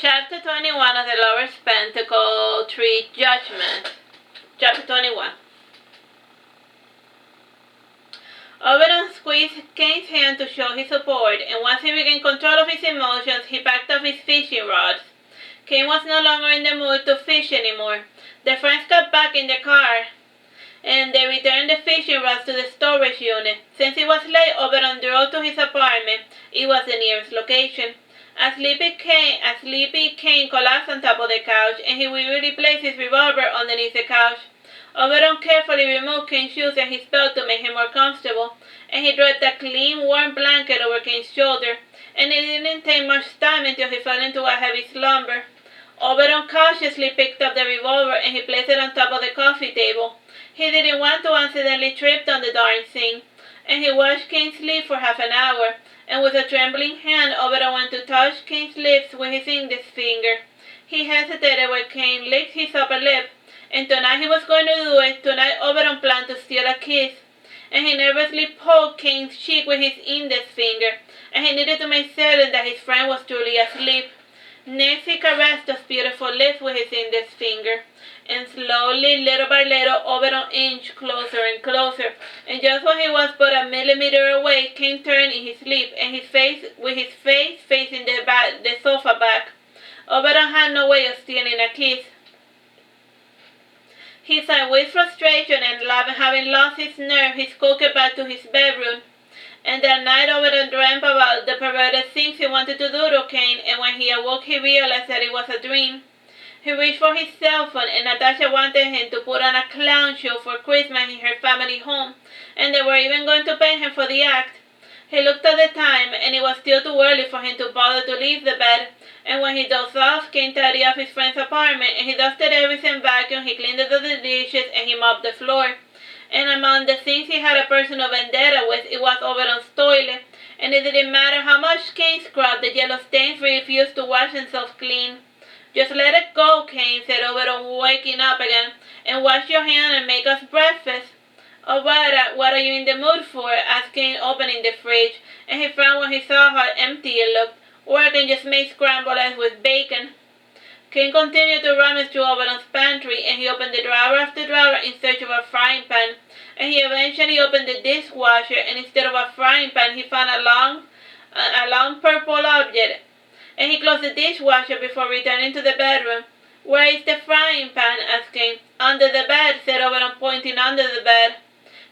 Chapter 21 of the Lovers Pentacle 3 Judgement. Chapter 21. Oberon squeezed Kain's hand to show his support, and once he regained control of his emotions, he packed up his fishing rods. Kain was no longer in the mood to fish anymore. The friends got back in the car, and they returned the fishing rods to the storage unit. Since it was late, Oberon drove to his apartment. It was the nearest location. A sleepy Kain collapsed on top of the couch, and he wearily placed his revolver underneath the couch. Oberon carefully removed Kain's shoes and his belt to make him more comfortable, and he draped a clean, warm blanket over Kain's shoulder, and it didn't take much time until he fell into a heavy slumber. Oberon cautiously picked up the revolver and he placed it on top of the coffee table. He didn't want to accidentally trip on the darn thing, and he watched Kain sleep for half an hour, and with a trembling hand, Oberon went to touch Kain's lips with his index finger. He hesitated when Kain licked his upper lip, and tonight he was going to do it. Tonight Oberon planned to steal a kiss, and he nervously poked Kain's cheek with his index finger, and he needed to make certain that his friend was truly asleep. Next he caressed those beautiful lips with his index finger, and slowly, little by little, Oberon inched closer and closer, and just when he was but a millimeter away, Kain turned in his sleep, and with his face facing the sofa back. Oberon had no way of stealing a kiss. He sighed with frustration, and having lost his nerve, he skulked back to his bedroom. And that night Oberon dreamt about the perverted things he wanted to do to Kain, and when he awoke he realized that it was a dream. He reached for his cell phone, and Natasha wanted him to put on a clown show for Christmas in her family home, and they were even going to pay him for the act. He looked at the time, and it was still too early for him to bother to leave the bed, and when he dozed off, Kain tidied up his friend's apartment, and he dusted everything, vacuumed, he cleaned the dishes, and he mopped the floor. And among the things he had a personal vendetta with, it was Oberon's toilet, and it didn't matter how much Kain scrubbed, the yellow stains refused to wash themselves clean. Just let it go, Kain, said Oberon, waking up again, and wash your hands and make us breakfast. Oh, what are you in the mood for? Asked Kain, opening the fridge, and he frowned when he saw how empty it looked. Or I can just make scrambled eggs with bacon. Kain continued to rummage through Oberon's pantry, and he opened the drawer after drawer in search of a frying pan, and he eventually opened the dishwasher, and instead of a frying pan, he found a long purple object, and he closed the dishwasher before returning to the bedroom. Where is the frying pan? Asked Kain. Under the bed, said Oberon, pointing under the bed.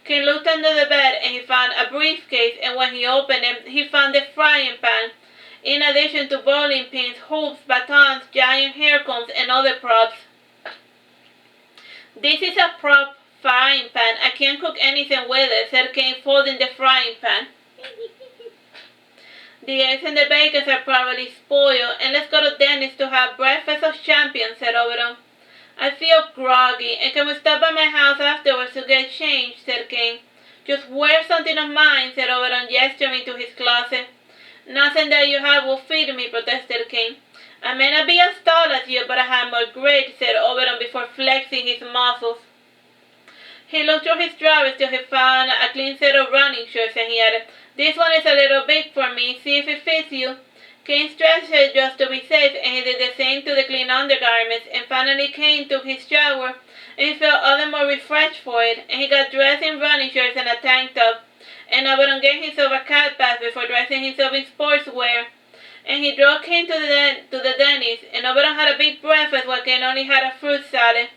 Kain looked under the bed, and he found a briefcase, and when he opened it, he found the frying pan, in addition to bowling pins, hoops, batons, giant hair combs, and other props. This is a prop frying pan. I can't cook anything with it, said Kain, folding the frying pan. The eggs and the bacon are probably spoiled, and let's go to Dennis to have breakfast of champions, said Oberon. I feel groggy, and can we stop by my house afterwards to get changed, said Kain. Just wear something of mine, said Oberon, gesturing to his closet. Nothing that you have will feed me, protested Kain. I may not be as tall as you, but I have more grit, said Oberon before flexing his muscles. He looked through his drawers till he found a clean set of running shorts, and he added, This one is a little big for me. See if it fits you. Kain stretched it just to be safe, and he did the same to the clean undergarments, and finally Kain took his shower, and he felt all the more refreshed for it, and he got dressed in running shorts and a tank top, and Oberon gave himself a cat bath before dressing himself in sportswear, and he drove Kain to the Denny's, and Oberon had a big breakfast while Kain only had a fruit salad.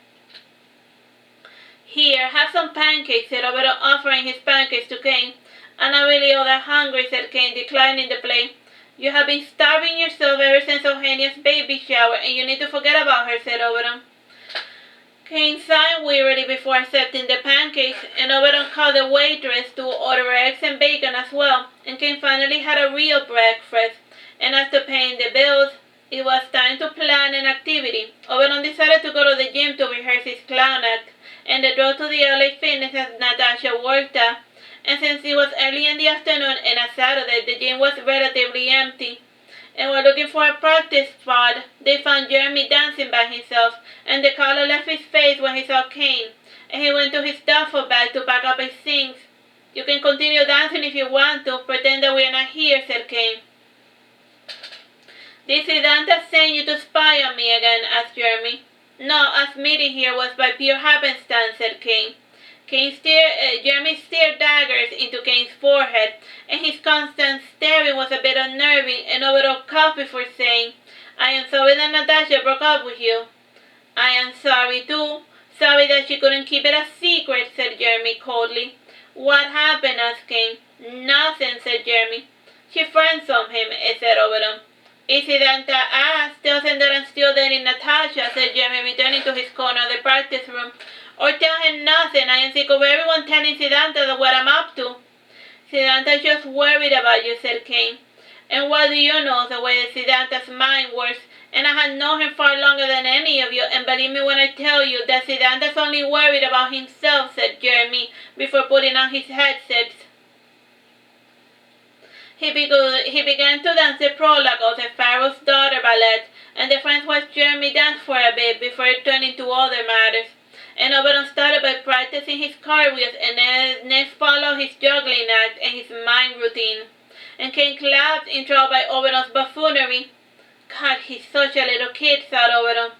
Here, have some pancakes, said Oberon, offering his pancakes to Kain. I'm not really all that hungry, said Kain, declining the plate. You have been starving yourself ever since Eugenia's baby shower, and you need to forget about her, said Oberon. Kain sighed wearily before accepting the pancakes, and Oberon called the waitress to order eggs and bacon as well, and Kain finally had a real breakfast. And after paying the bills, it was time to plan an activity. Oberon decided to go to the gym to rehearse his clown act, and they drove to the LA Fitness as Natasha worked at. And since it was early in the afternoon and a Saturday, the gym was relatively empty. And while looking for a practice spot, they found Jeremy dancing by himself, and the color left his face when he saw Kain, and he went to his duffel bag to pack up his things. You can continue dancing if you want to. Pretend that we are not here, said Kain. Did Siddhanta send you to spy on me again? Asked Jeremy. No, us meeting here was by pure happenstance, said Kain. Jeremy stared daggers into Kain's forehead, and his constant staring was a bit unnerving, and overall coughed before saying, I am sorry that Natasha broke up with you. I am sorry too. Sorry that she couldn't keep it a secret, said Jeremy coldly. What happened? Asked Kain. Nothing, said Jeremy. She friend-zoned him, said Oberon. Siddhanta asked, tells him that I'm still dating Natasha, said Jeremy, returning to his corner of the practice room. Or tell him nothing. I am sick of everyone telling Siddhanta what I'm up to. Siddhanta's just worried about you, said Kain. And what do you know the way that Siddhanta's mind works? And I have known him far longer than any of you, and believe me when I tell you that Siddhanta's only worried about himself, said Jeremy, before putting on his headsets. He began to dance the prologue of the Pharaoh's Daughter ballet, and the friends watched Jeremy dance for a bit before turning to other matters. And Oberon started by practicing his cartwheels, and next followed his juggling act and his mime routine. And Kain clapped, enthralled by Oberon's buffoonery. God, he's such a little kid, thought Oberon.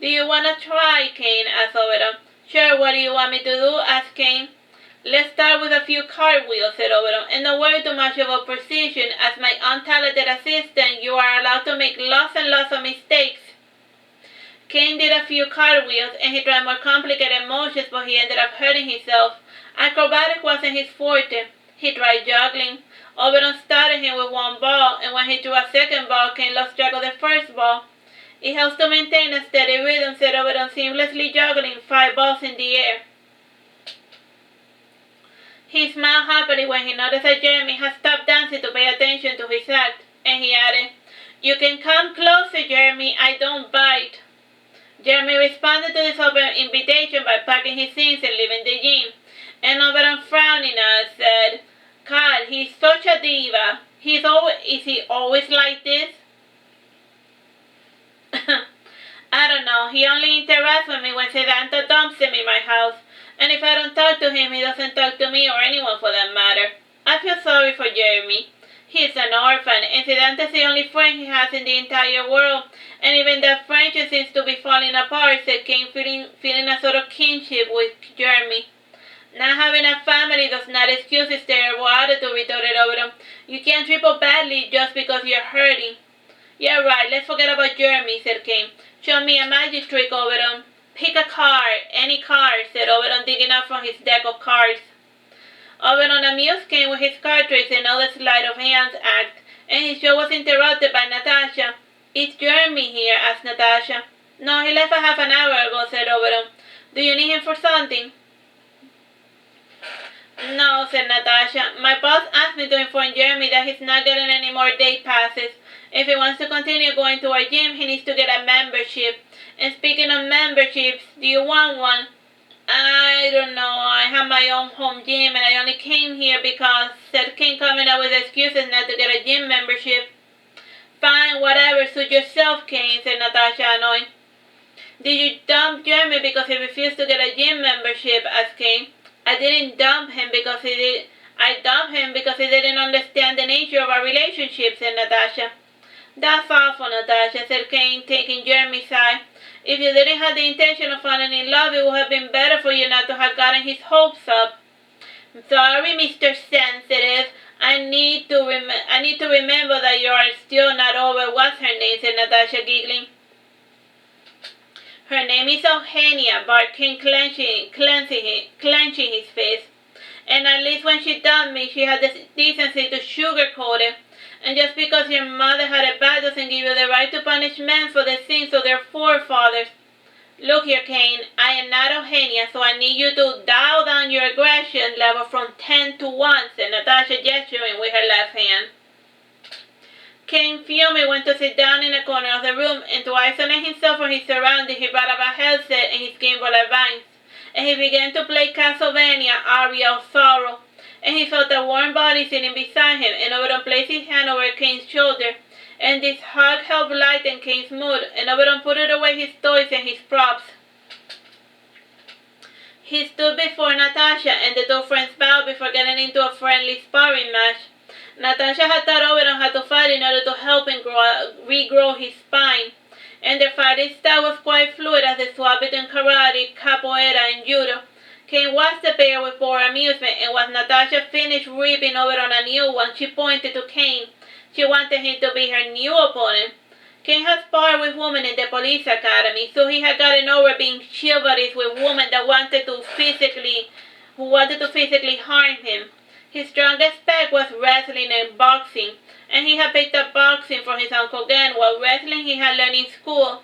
Do you want to try, Kain? Asked Oberon. Sure, what do you want me to do? Asked Kain. Let's start with a few cartwheels, said Oberon, and don't worry too much about precision. As my untalented assistant, you are allowed to make lots and lots of mistakes. Kain did a few cartwheels, and he tried more complicated motions, but he ended up hurting himself. Acrobatics wasn't his forte. He tried juggling. Oberon started him with one ball, and when he threw a second ball, Kain lost track of the first ball. It helps to maintain a steady rhythm, said Oberon, seamlessly juggling 5 balls in the air. He smiled happily when he noticed that Jeremy had stopped dancing to pay attention to his act, and he added, You can come closer, Jeremy, I don't bite. Jeremy responded to this open invitation by packing his things and leaving the gym, and Oberon, frowning said, God, he's such a diva. Is he always like this? I don't know. He only interacts with me when Siddhanta dumps him in my house. And if I don't talk to him, he doesn't talk to me or anyone for that matter. I feel sorry for Jeremy. He's an orphan, and Siddhanta's the only friend he has in the entire world. And even that friendship seems to be falling apart, said Kain, feeling a sort of kinship with Jeremy. Not having a family does not excuse his terrible attitude, retorted Oberon. You can't triple badly just because you're hurting. Yeah, right, let's forget about Jeremy, said Kain. Show me a magic trick, Oberon. Pick a card, any card, said Oberon, digging up from his deck of cards. Oberon amused Kain with his card tricks and other sleight of hand act, and his show was interrupted by Natasha. Is Jeremy here? Asked Natasha. No, he left a half an hour ago, said Oberon. Do you need him for something? No, said Natasha. My boss asked me to inform Jeremy that he's not getting any more day passes. If he wants to continue going to our gym, he needs to get a membership. And speaking of memberships, do you want one? I don't know. I have my own home gym and I only came here because, said Kain, coming up with excuses not to get a gym membership. Fine, whatever, suit yourself, Kain, said Natasha, annoyed. Did you dump Jeremy because he refused to get a gym membership? Asked Kain. I didn't dump him because I dumped him because he didn't understand the nature of our relationship, said Natasha. That's awful, Natasha, said Kain, taking Jeremy's side. If you didn't have the intention of falling in love, it would have been better for you not to have gotten his hopes up. I'm sorry, Mr. Sensitive. I need to remember that you are still not over what's her name, said Natasha, giggling. Her name is Eugenia, barked Kain, clenching his face. And at least when she dumped me, she had the decency to sugarcoat it. And just because your mother had a bad doesn't give you the right to punish men for the sins of their forefathers. Look here, Kain, I am not Eugenia, so I need you to dial down your aggression level from 10 to 1, said Natasha, gesturing with her left hand. Kain, fuming, went to sit down in a corner of the room, and to isolate himself from his surroundings, he brought up a headset and his Game Boy Advance, and he began to play Castlevania, Aria of Sorrow. And he felt a warm body sitting beside him, and Oberon placed his hand over Kain's shoulder, and this hug helped lighten Kain's mood, and Oberon put away his toys and his props. He stood before Natasha, and the two friends bowed before getting into a friendly sparring match. Natasha had taught Oberon how to fight in order to help him regrow his spine, and their fighting style was quite fluid as they swapped between karate, capoeira, and judo. Kain watched the pair with more amusement, and once Natasha finished ripping Oberon a new one, she pointed to Kain. She wanted him to be her new opponent. Kain had sparred with women in the police academy, so he had gotten over being chivalrous with women that wanted to physically harm him. His strongest spec was wrestling and boxing, and he had picked up boxing from his Uncle Gan, while wrestling he had learned in school.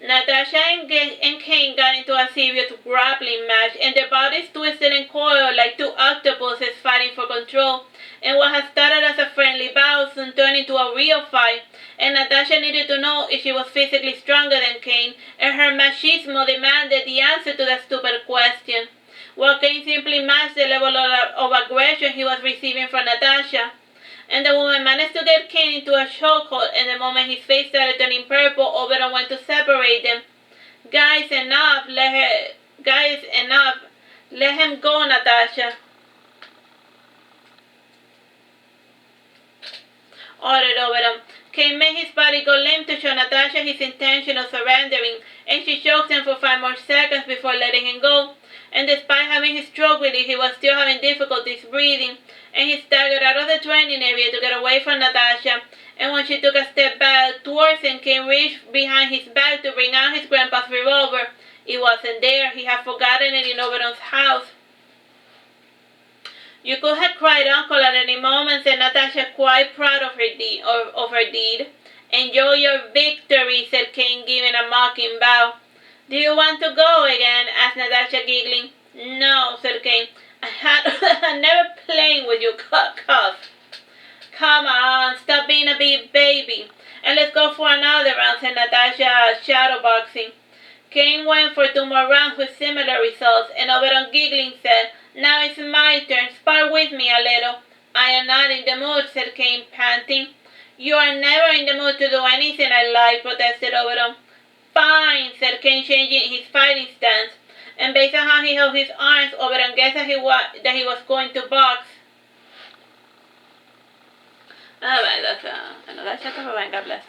Natasha and Kain got into a serious grappling match, and their bodies twisted and coiled like two octopuses fighting for control. And what had started as a friendly bout soon turned into a real fight, and Natasha needed to know if she was physically stronger than Kain, and her machismo demanded the answer to that stupid question, while Kain simply matched the level of aggression he was receiving from Natasha. And the woman managed to get Kain into a chokehold, and the moment his face started turning purple, Oberon went to separate them. Guys, enough. Let him go, Natasha, ordered Oberon. Kain made his body go limp to show Natasha his intention of surrendering, and she choked him for 5 more seconds before letting him go. And despite having his stroke relief, he was still having difficulties breathing, and he staggered out of the training area to get away from Natasha. And when she took a step back towards him, Kain reached behind his back to bring out his grandpa's revolver. It wasn't there. He had forgotten it in Oberon's house. "You could have cried uncle at any moment," said Natasha, quite proud of her deed. "Enjoy your victory," said Kain, giving a mocking bow. "Do you want to go again?" asked Natasha, giggling. "No," said Kain. I'm never playing with you, cuff. "Come on, stop being a big baby, and let's go for another round," said Natasha, shadowboxing. Kain went for 2 more rounds with similar results, and Oberon, giggling, said, "Now it's my turn. Spar with me a little." "I am not in the mood," said Kain, panting. "You are never in the mood to do anything I like," protested Oberon. "Fine," said Kain, changing his fighting stance, and based on how he held his arms, Oberon guessed that he was going to box. Alright, that's another chapter. Bye-bye. God bless.